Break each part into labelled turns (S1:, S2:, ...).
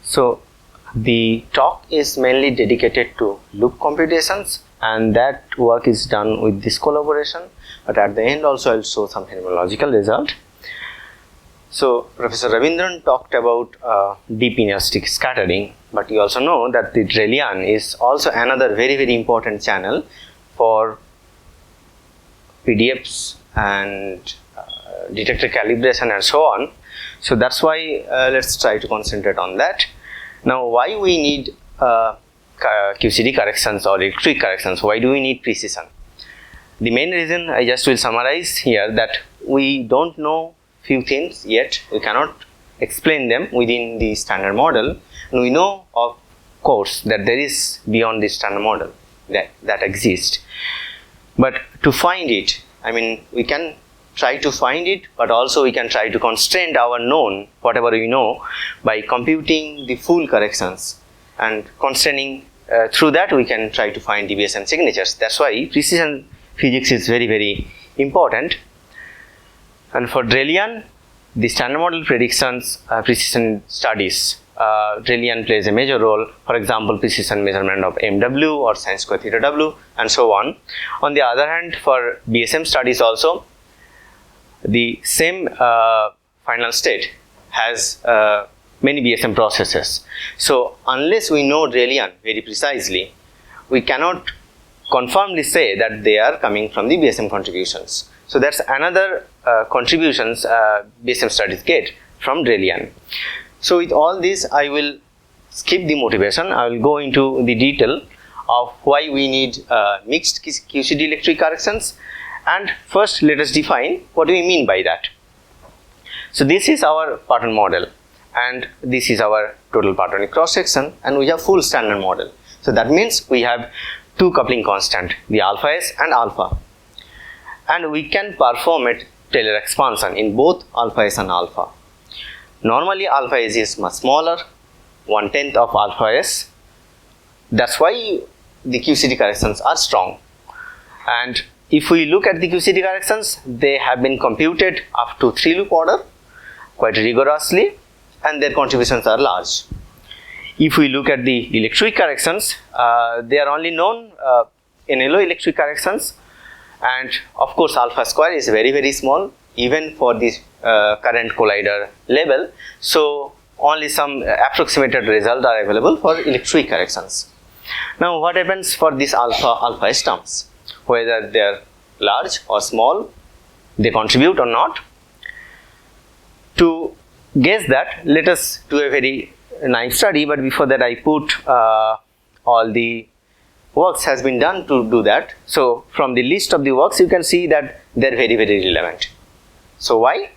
S1: So the talk is mainly dedicated to loop computations, and that work is done with this collaboration, but at the end also I will show some phenomenological result. So Professor Ravindran talked about deep inelastic scattering, but you also know that the Drell-Yan is also another very important channel for PDFs and detector calibration and so on. So that's why let's try to concentrate on that. Now, why we need QCD corrections or electric corrections? Why do we need precision? The main reason I just will summarize here that we don't know few things yet. We cannot explain them within the standard model, and we know of course that there is beyond the standard model that exists. But to find it, I mean, we can try to find it, but also we can try to constrain our known, whatever we know, by computing the full corrections, and constraining through that we can try to find deviation signatures. That's why precision physics is very important. And for Drell-Yan, the standard model predictions, precision studies, Drell-Yan plays a major role. For example, precision measurement of MW or sin square theta W and so on. On the other hand, for BSM studies also, the same final state has many BSM processes. So unless we know Drell-Yan very precisely, we cannot confirmly say that they are coming from the BSM contributions. So that's another contributions BSM studies get from Drell-Yan. So with all this, I will skip the motivation. I will go into the detail of why we need mixed QCD electric corrections. And first, let us define what do we mean by that. So this is our pattern model, and this is our total pattern cross section, and we have full standard model. So that means we have two coupling constant, the alpha s and alpha, and we can perform a Taylor expansion in both alpha s and alpha. Normally alpha s is much smaller, 1/10 of alpha s. That's why the QCD corrections are strong. And if we look at the QCD corrections, they have been computed up to 3 loop order quite rigorously, and their contributions are large. If we look at the electric corrections, they are only known NLO electric corrections, and of course alpha square is very small even for this current collider level. So only some approximated results are available for electric corrections. Now what happens for these alpha s terms? Whether they are large or small, they contribute or not. To guess that, let us do a very nice study, but before that I put all the works has been done to do that. So from the list of the works you can see that they are very relevant. So why?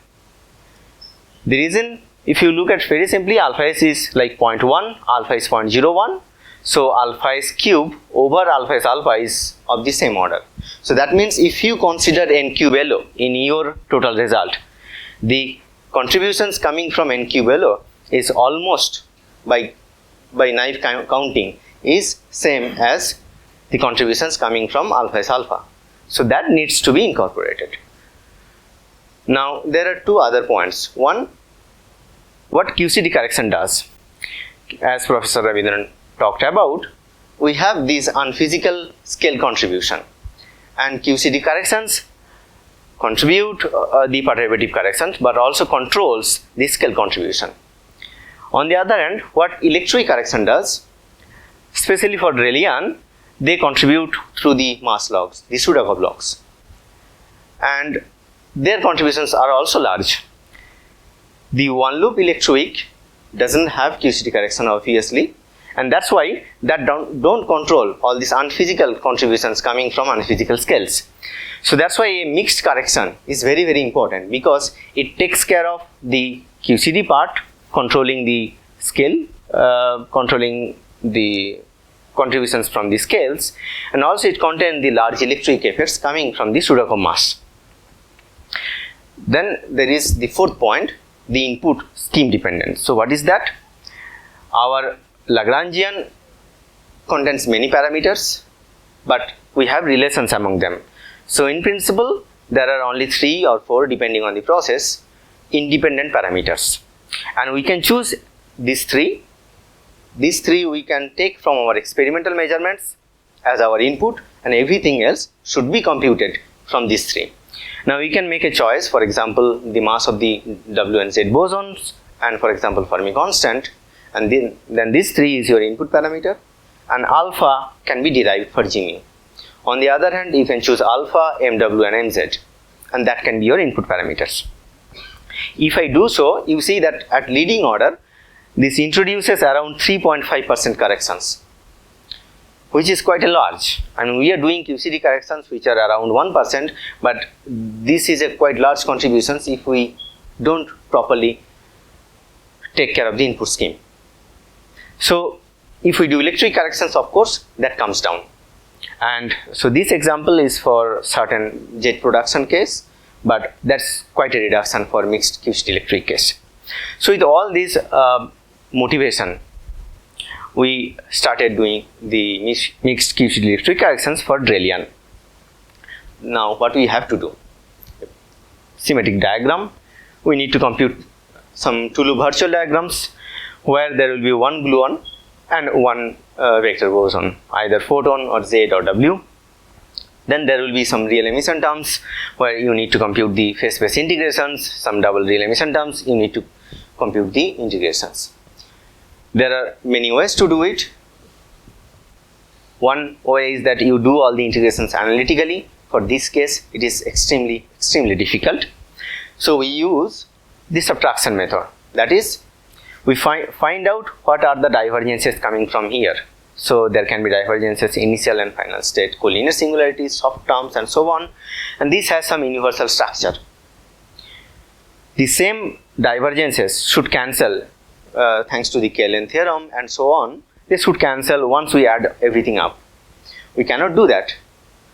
S1: The reason, if you look at very simply, alpha s is like 0.1, alpha is 0.01. So alpha s cube over alpha s alpha is of the same order. So that means if you consider n cube LO in your total result, the contributions coming from n cube LO is almost by naive counting is same as the contributions coming from alpha s alpha. So that needs to be incorporated. Now there are two other points. One, what QCD correction does. As Professor Ravindran talked about, we have this unphysical scale contribution, and QCD corrections contribute the perturbative corrections but also controls the scale contribution. On the other hand, what electric correction does, especially for Drell-Yan, they contribute through the mass logs, the Sudakov logs, and their contributions are also large. The one loop electroic doesn't have QCD correction obviously, and that's why that don't control all these unphysical contributions coming from unphysical scales. So that's why a mixed correction is very important, because it takes care of the QCD part, controlling the scale, controlling the contributions from the scales, and also it contains the large electric effects coming from the Sudakov mass. Then there is the fourth point, the input scheme dependence. So what is that? Our Lagrangian contains many parameters, but we have relations among them. So in principle, there are only 3 or 4, depending on the process, independent parameters, and we can choose these 3 these three we can take from our experimental measurements as our input, and everything else should be computed from these three. Now we can make a choice, for example, the mass of the W and Z bosons, and for example Fermi constant, and then these three is your input parameter, and alpha can be derived for G mu. On the other hand, you can choose alpha, MW and MZ, and that can be your input parameters. If I do so, you see that at leading order, this introduces around 3.5% corrections, which is quite a large. I mean, we are doing QCD corrections which are around 1%, but this is a quite large contributions if we don't properly take care of the input scheme. So if we do electric corrections, of course, that comes down. And so this example is for certain jet production case, but that's quite a reduction for mixed QCD electric case. So with all this motivation, we started doing the mixed QCD electric corrections for Drell-Yan. Now what we have to do? Schematic diagram. We need to compute some two-loop virtual diagrams where there will be one gluon and one vector boson, either photon or Z or W. Then there will be some real emission terms where you need to compute the phase-space integrations, some double real emission terms, you need to compute the integrations. There are many ways to do it. One way is that you do all the integrations analytically. For this case, it is extremely difficult. So we use the subtraction method. That is, we find out what are the divergences coming from here. So there can be divergences initial and final state, collinear singularities, soft terms, and so on. And this has some universal structure. The same divergences should cancel thanks to the Kellen theorem and so on. They should cancel once we add everything up. We cannot do that.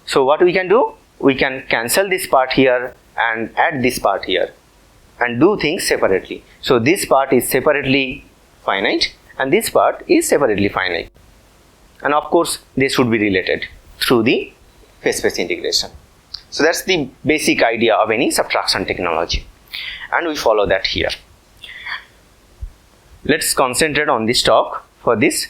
S1: So what we can do? We can cancel this part here and add this part here and do things separately. So this part is separately finite and this part is separately finite. And of course, they should be related through the phase-space integration. So that's the basic idea of any subtraction technology. And we follow that here. Let's concentrate on this talk for this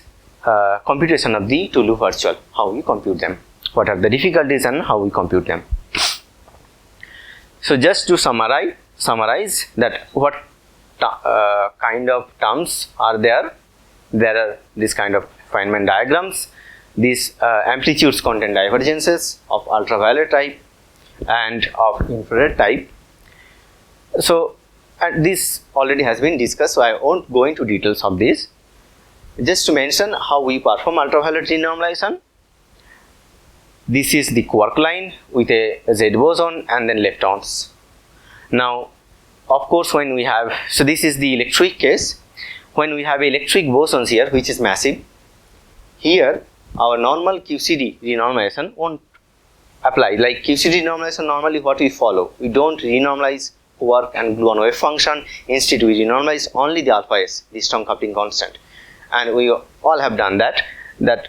S1: computation of the two-loop virtual, how we compute them, what are the difficulties and how we compute them. So just to summarize that what kind of terms are there. There are this kind of Feynman diagrams, these amplitudes contain divergences of ultraviolet type and of infrared type. So and this already has been discussed, so I won't go into details of this. Just to mention how we perform ultraviolet renormalization. This is the quark line with a Z boson and then leptons. Now, of course, when we have, so this is the electric case. When we have electric bosons here, which is massive, here our normal QCD renormalization won't apply. Like QCD renormalization, normally what we follow, we don't renormalize quark and gluon wave function. Instead, we renormalize only the alpha s, the strong coupling constant, and we all have done that. That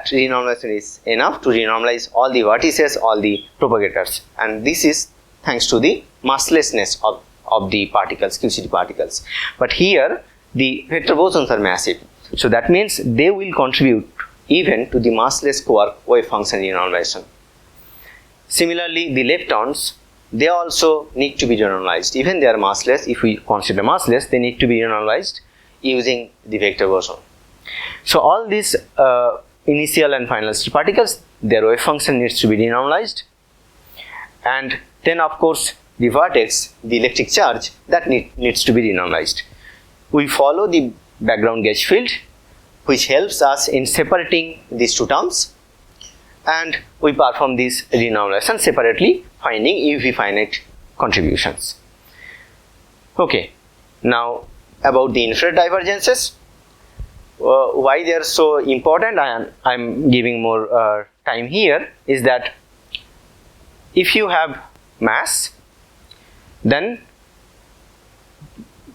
S1: renormalization is enough to renormalize all the vertices, all the propagators, and this is thanks to the masslessness of the particles, QCD particles. But here the vector bosons are massive, so that means they will contribute even to the massless quark wave function renormalization. Similarly, the leptons, they also need to be renormalized. Even they are massless, if we consider massless, they need to be renormalized using the vector boson. So all these initial and final state particles, their wave function needs to be renormalized, and then of course the vertex, the electric charge, that needs to be renormalized. We follow the background gauge field, which helps us in separating these two terms, and we perform this renormalization separately, finding UV finite contributions. Okay, now about the infrared divergences. Why they are so important, I'm giving more time here, is that if you have mass, then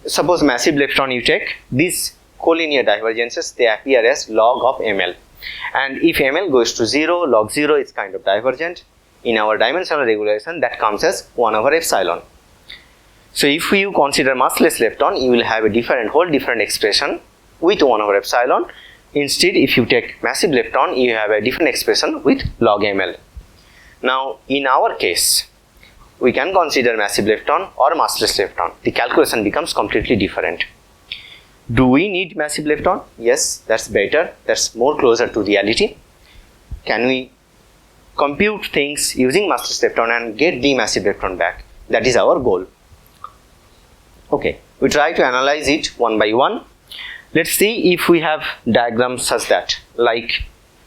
S1: suppose massive lepton you take, these collinear divergences, they appear as log of ml, and if ml goes to 0, log 0 is kind of divergent. In our dimensional regulation, that comes as 1 over epsilon. So if you consider massless lepton, you will have a whole different expression with 1 over epsilon. Instead, if you take massive lepton, you have a different expression with log ml. Now, in our case, we can consider massive lepton or massless lepton. The calculation becomes completely different. Do we need massive lepton? Yes, that's better. That's more closer to reality. Can we compute things using massless lepton and get the massive lepton back? That is our goal. Okay, we try to analyze it one by one. Let's see if we have diagrams such that, like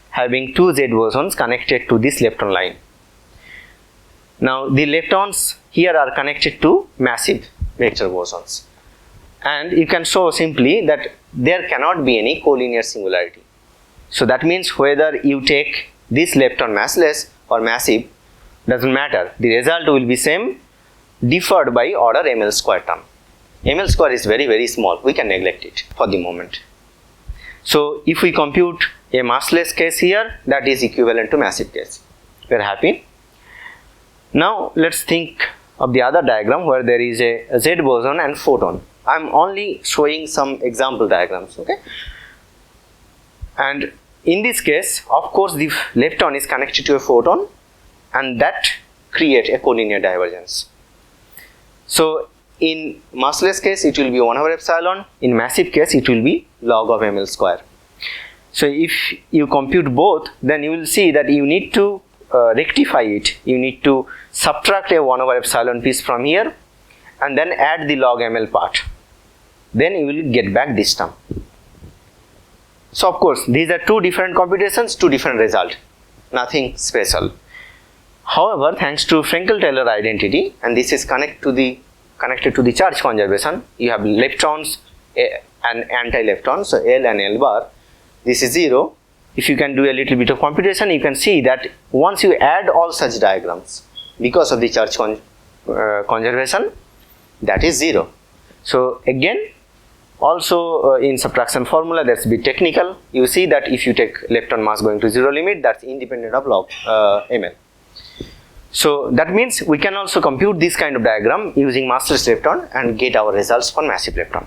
S1: having two Z bosons connected to this lepton line. Now the leptons here are connected to massive vector bosons, and you can show simply that there cannot be any collinear singularity. So that means whether you take this lepton massless or massive doesn't matter. The result will be same, differed by order ml square term. Ml square is very small. We can neglect it for the moment. So if we compute a massless case here, that is equivalent to massive case. We are happy. Now let's think of the other diagram where there is a Z boson and photon. I am only showing some example diagrams, okay? And in this case, of course, the lepton is connected to a photon, and that creates a collinear divergence. So in massless case, it will be 1 over epsilon. In massive case, it will be log of ml square. So if you compute both, then you will see that you need to rectify it. You need to subtract a 1 over epsilon piece from here and then add the log ml part. Then you will get back this term. So of course, these are two different computations, two different results. Nothing special. However, thanks to Frenkel-Taylor identity, and this is connected to the charge conservation, you have leptons and anti-leptons, so L and L bar. This is 0. If you can do a little bit of computation, you can see that once you add all such diagrams, because of the charge conservation, that is 0. So again, also in subtraction formula, that's a bit technical. You see that if you take lepton mass going to 0 limit, that's independent of log ml. So that means we can also compute this kind of diagram using massless lepton and get our results for massive lepton.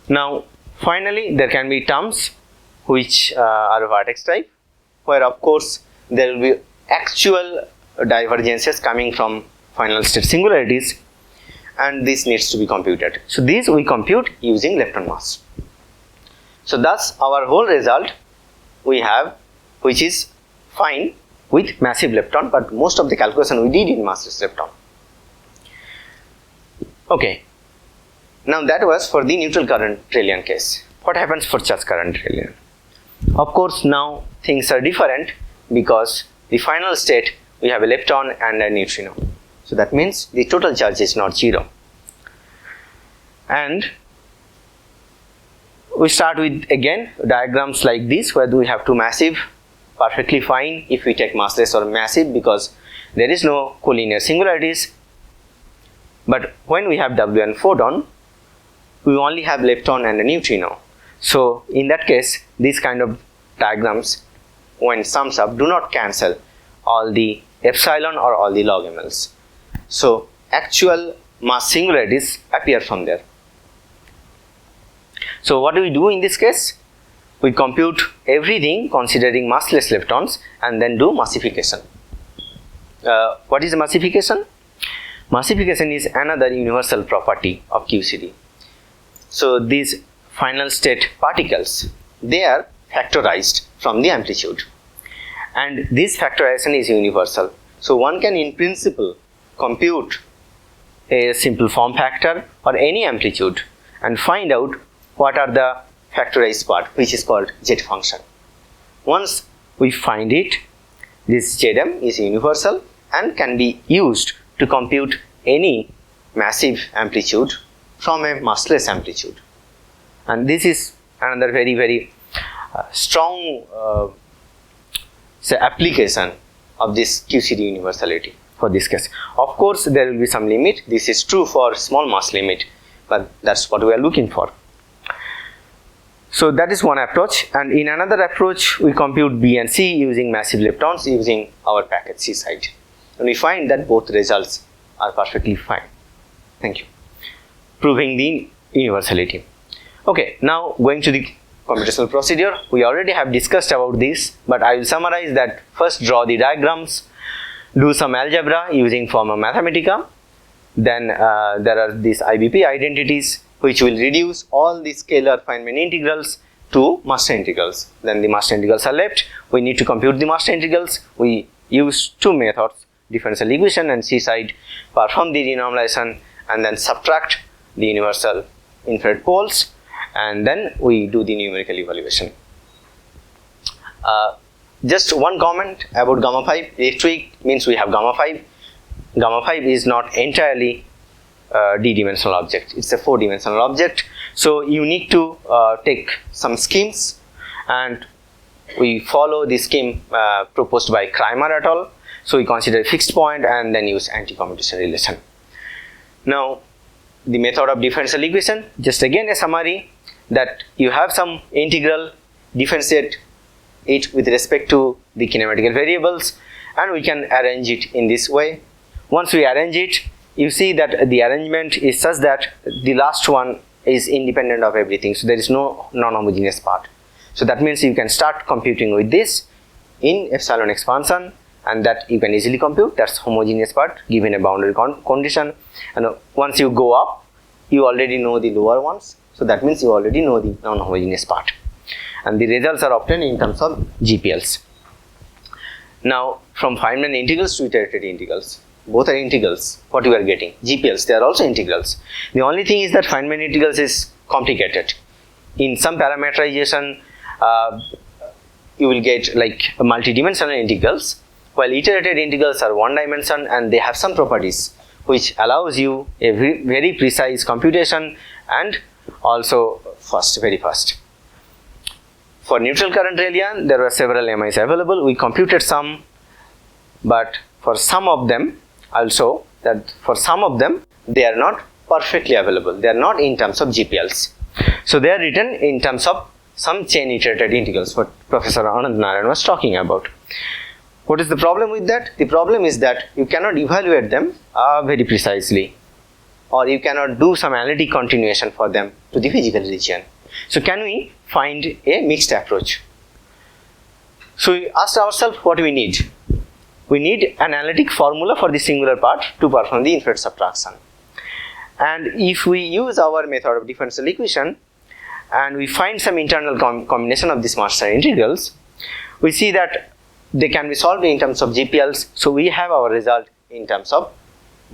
S1: Now finally, there can be terms which are vertex type, where of course there will be actual divergences coming from final state singularities, and this needs to be computed. So these we compute using lepton mass. So thus our whole result we have, which is fine with massive lepton, but most of the calculation we did in massless lepton. Okay, now that was for the neutral current Drell-Yan case. What happens for charge current Drell-Yan? Of course, now things are different because the final state we have a lepton and a neutrino. So that means the total charge is not 0. And we start with again diagrams like this where we have two massive, perfectly fine if we take massless or massive because there is no collinear singularities. But when we have W and photon, we only have lepton and a neutrino. So in that case, these kind of diagrams, when sums up, do not cancel all the epsilon or all the log mls. So actual mass singularities appear from there. So what do we do in this case? We compute everything considering massless leptons and then do massification. What is massification? Massification is another universal property of QCD. So these final state particles, they are factorized from the amplitude, and this factorization is universal. So one can in principle compute a simple form factor or any amplitude and find out what are the factorized part, which is called Z function. Once we find it, this Zm is universal and can be used to compute any massive amplitude from a massless amplitude. And this is another very strong application of this QCD universality for this case. Of course, there will be some limit. This is true for small mass limit, but that's what we are looking for. So that is one approach, and in another approach we compute B and C using massive leptons using our package C side, and we find that both results are perfectly fine. Thank you. Proving the universality. Okay, now going to the computational procedure, we already have discussed about this, but I will summarize that. First, draw the diagrams, do some algebra using Forma Mathematica, then there are these IBP identities which will reduce all the scalar Feynman integrals to master integrals. Then the master integrals are left. We need to compute the master integrals. We use two methods, differential equation and C-side, perform the renormalization and then subtract the universal infinite poles, and then we do the numerical evaluation. Just one comment about gamma 5. Electric means we have gamma 5. Gamma 5 is not entirely d-dimensional object. It's a 4-dimensional object. So you need to take some schemes, and we follow the scheme proposed by Kramer et al. So we consider a fixed point and then use anti-commutation relation. Now the method of differential equation, just again a summary, that you have some integral, differentiate it with respect to the kinematical variables, and we can arrange it in this way. Once we arrange it, you see that the arrangement is such that the last one is independent of everything, so there is no non-homogeneous part. So that means you can start computing with this in epsilon expansion, and that you can easily compute. That's homogeneous part given a boundary condition, and once you go up, you already know the lower ones, so that means you already know the non-homogeneous part, and the results are obtained in terms of GPLs. Now from Feynman integrals to iterated integrals, both are integrals. What you are getting, GPLs, they are also integrals. The only thing is that Feynman integrals is complicated. In some parameterization, you will get like multi-dimensional integrals, while iterated integrals are one dimension, and they have some properties which allows you a very precise computation and also very fast. For neutral current Drell-Yan, there were several MIs available. We computed some, but for some of them also, they are not perfectly available. They are not in terms of GPLs. So they are written in terms of some chain iterated integrals, what Professor Narayan was talking about. What is the problem with that? The problem is that you cannot evaluate them very precisely, or you cannot do some analytic continuation for them to the physical region. So can we find a mixed approach? So we asked ourselves what we need. We need an analytic formula for the singular part to perform the infinite subtraction. And if we use our method of differential equation and we find some internal combination of these master integrals, we see that they can be solved in terms of GPLs. So we have our result in terms of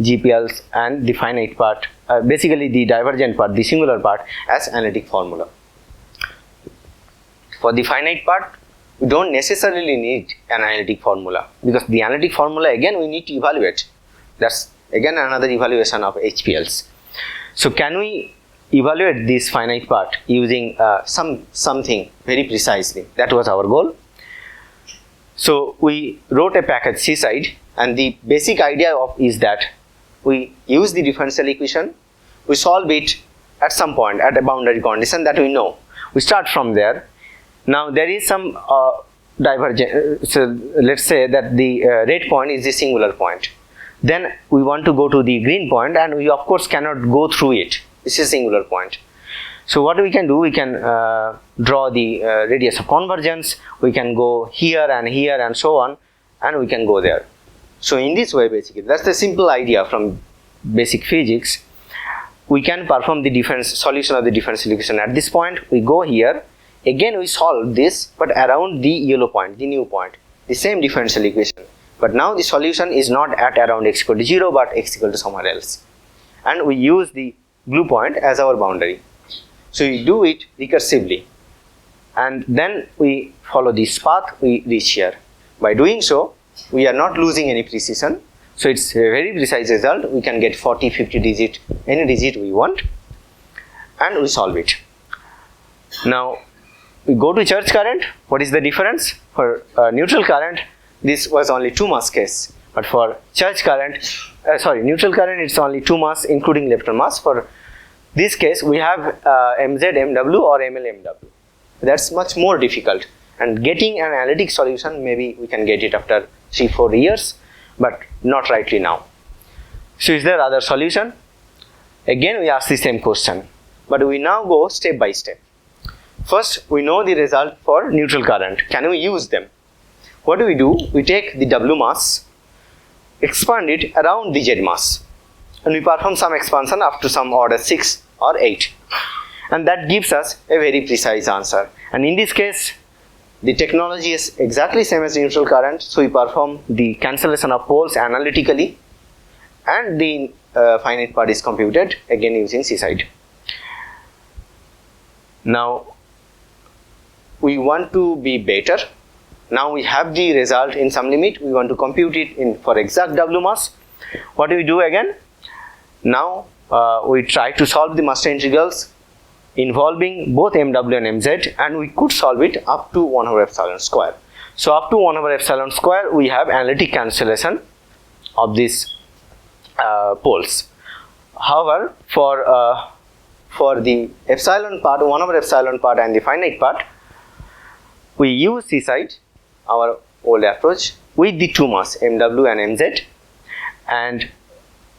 S1: GPLs and the finite part, basically the divergent part, the singular part, as analytic formula. For the finite part, we don't necessarily need an analytic formula, because the analytic formula again we need to evaluate. That's again another evaluation of HPLs. So can we evaluate this finite part using something very precisely? That was our goal. So we wrote a package C-side, and the basic idea is that we use the differential equation, we solve it at some point at a boundary condition that we know. We start from there. Now there is some divergence. So let's say that the red point is the singular point. Then we want to go to the green point, and we of course cannot go through it. This is a singular point. So what we can do, we can draw the radius of convergence. We can go here and so on, and we can go there. So in this way, basically, that's the simple idea from basic physics. We can perform the solution of the differential equation at this point. We go here. Again we solve this, but around the yellow point, the new point, the same differential equation. But now the solution is not at around x equal to 0, but x equal to somewhere else. And we use the blue point as our boundary. So we do it recursively. And then we follow this path, we reach here. By doing so, we are not losing any precision. So it's a very precise result. We can get 40, 50 digit, any digit we want. And we solve it. Now, we go to charge current. What is the difference? For neutral current, this was only 2 mass case, but for charge current, neutral current, it's only 2 mass including lepton mass. For this case, we have MZ-MW or ML-MW. That's much more difficult, and getting an analytic solution, maybe we can get it after 3-4 years, but not rightly now. So is there other solution? Again we ask the same question. but we now go step by step. First, we know the result for neutral current. Can we use them? What do? We take the W mass, expand it around the Z mass, and we perform some expansion up to some order 6 or 8. And that gives us a very precise answer. And in this case, the technology is exactly same as neutral current, so we perform the cancellation of poles analytically, and the finite part is computed again using seaside. Now we want to be better. Now we have the result in some limit, we want to compute it in for exact W mass. What do we do again? Now we try to solve the master integrals involving both MW and MZ, and we could solve it up to 1 over epsilon square. So up to 1 over epsilon square we have analytic cancellation of these poles. However, for the epsilon part, 1 over epsilon part and the finite part, we use seaside, our old approach, with the two mass MW and MZ, and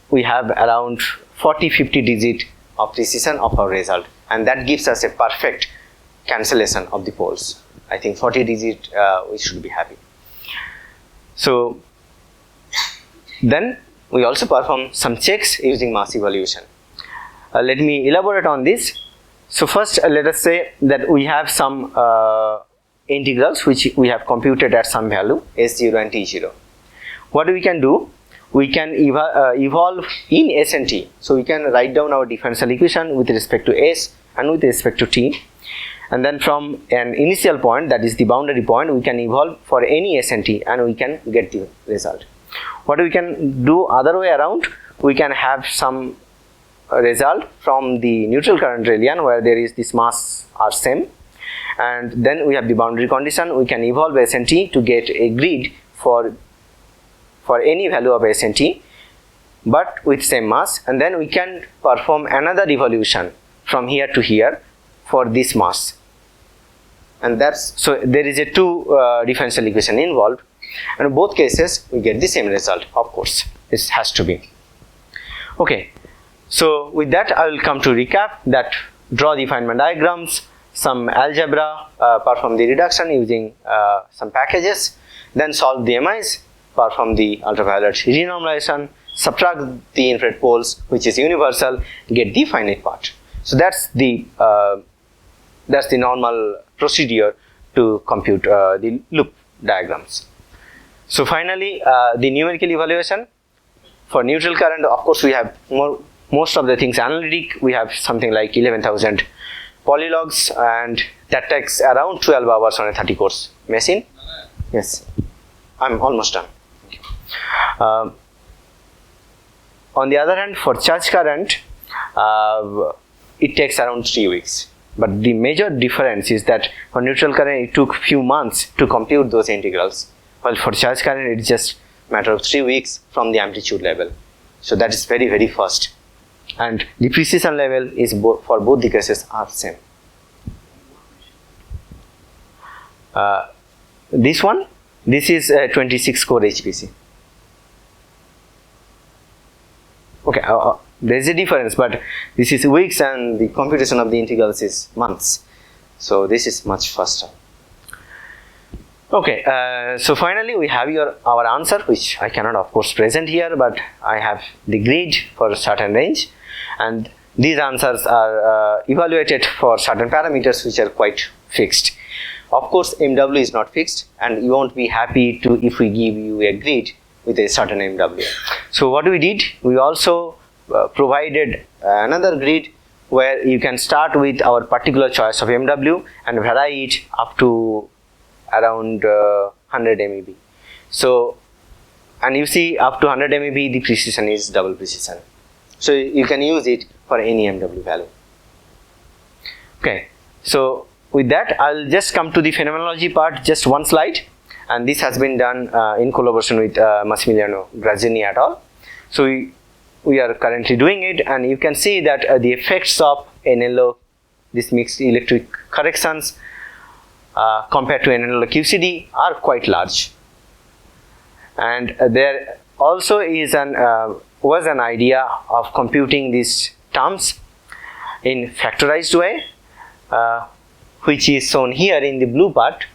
S1: we have around 40-50 digit of precision of our result, and that gives us a perfect cancellation of the poles. I think 40 digit we should be happy. So then we also perform some checks using mass evolution. Let me elaborate on this. So first let us say that we have some integrals which we have computed at some value S0 and T0. What we can do? We can evolve in S and T. So we can write down our differential equation with respect to S and with respect to T, and then from an initial point, that is the boundary point, we can evolve for any S and T and we can get the result. What we can do other way around, we can have some result from the neutral current Drell-Yan where there is this mass are same, and then we have the boundary condition. We can evolve S and T to get a grid for any value of S and T, but with same mass, and then we can perform another evolution from here to here for this mass, and that's so there is a two differential equation involved, and in both cases we get the same result. Of course, this has to be okay. So with that, I will come to recap that: draw the Feynman diagrams, some algebra, perform the reduction using some packages, then solve the MIs, perform the ultraviolet renormalization, subtract the infrared poles, which is universal, get the finite part. So that's the normal procedure to compute the loop diagrams. So finally, the numerical evaluation for neutral current. Of course, we have most of the things analytic. We have something like 11,000 polylogs, and that takes around 12 hours on a 30 course machine. Yes, I'm almost done. On the other hand, for charge current, it takes around 3 weeks. But the major difference is that for neutral current, it took few months to compute those integrals. While for charge current, it's just a matter of 3 weeks from the amplitude level. So that is very, very fast. And the precision level is for both the cases are same. This is a 26 core HPC. Okay, there is a difference, but this is weeks and the computation of the integrals is months. So this is much faster. Okay, so finally we have our answer, which I cannot of course present here, but I have the grid for a certain range, and these answers are evaluated for certain parameters which are quite fixed. Of course, MW is not fixed, and you won't be happy to if we give you a grid with a certain MW. So what we did, we also provided another grid where you can start with our particular choice of MW and vary it up to around 100 MeV. So, and you see up to 100 MeV the precision is double precision. So you can use it for any MW value. Okay, so with that I'll just come to the phenomenology part, just one slide, and this has been done in collaboration with Massimiliano Grazzini et al. So we are currently doing it, and you can see that the effects of NLO, this mixed electric corrections, compared to NLO QCD are quite large. And there also is was an idea of computing these terms in factorized way, which is shown here in the blue part,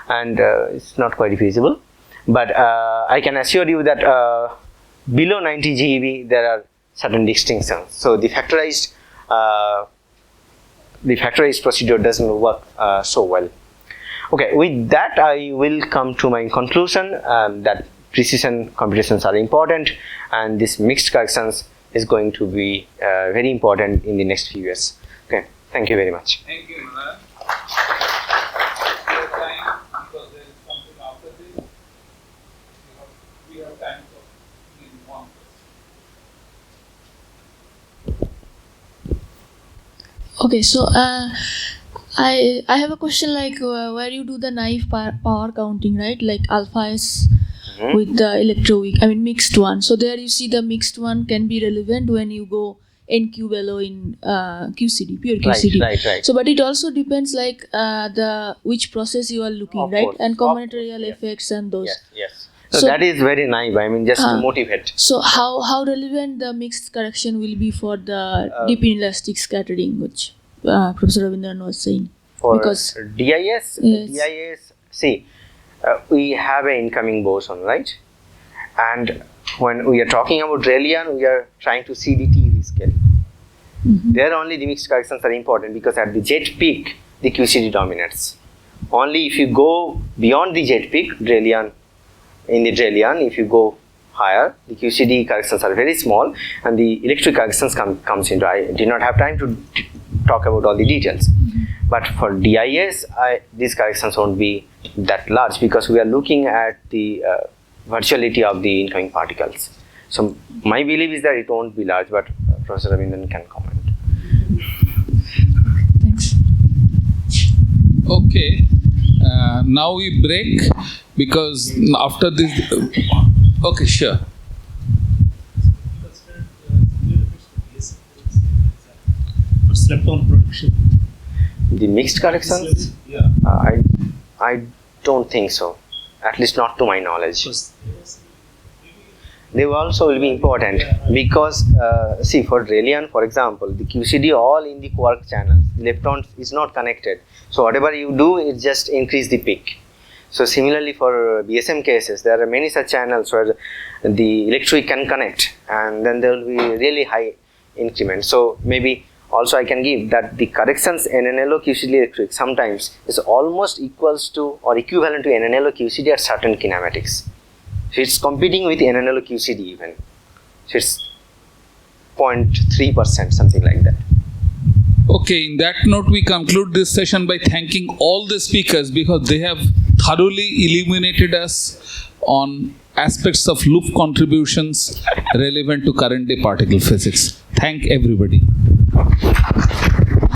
S1: and it's not quite visible, but I can assure you that below 90 GeV there are certain distinctions. So the factorized procedure doesn't work so well. Okay, with that I will come to my conclusion that precision computations are important, and this mixed corrections is going to be very important in the next few years. Okay, thank you very much.
S2: Thank you, Narayan. Time, because there is something after this. We have time for maybe one question.
S3: Okay, so I have a question like where you do the naive power counting, right? Like alpha S with the mixed one. So there you see the mixed one can be relevant when you go NQ below in QCD, pure QCD.
S1: Right.
S3: So, but it also depends like which process you are looking,
S1: Of
S3: right?
S1: course,
S3: And
S1: of course,
S3: combinatorial
S1: yes.
S3: effects and those.
S1: Yes. So that is very naive. I mean, just to motivate.
S3: So how relevant the mixed correction will be for the deep inelastic scattering, which Professor Ravindran was saying?
S1: For
S3: Because
S1: DIS,
S3: yes.
S1: see, we have an incoming boson, right? And when we are talking about Drell-Yan, we are trying to see the TeV scale. There only the mixed corrections are important, because at the jet peak, the QCD dominates. Only if you go beyond the jet peak, Drell-Yan, in the Drell-Yan, if you go higher, the QCD corrections are very small, and the electric corrections comes into. I did not have time to talk about all the details. But for DIS, these corrections won't be that large, because we are looking at the virtuality of the incoming particles. So my belief is that it won't be large, but Professor Ravindran can comment.
S3: Thanks.
S2: Okay, now we break, because after this. Okay, sure.
S4: For slept-on production.
S1: The mixed corrections?
S4: Yeah.
S1: I don't think so. At least not to my knowledge. They also will be important, because see, for Drell-Yan, for example, the QCD all in the quark channels. The lepton is not connected. So whatever you do, it just increase the peak. So similarly for BSM cases, there are many such channels where the electric can connect, and then there will be really high increment. So maybe also I can give that the corrections NNLO QCD electric sometimes is almost equals to or equivalent to NNLO QCD at certain kinematics. So it's competing with NNLO QCD even. So it's 0.3%, something like that.
S2: Okay, in that note, we conclude this session by thanking all the speakers, because they have thoroughly illuminated us on aspects of loop contributions relevant to current day particle physics. Thank everybody.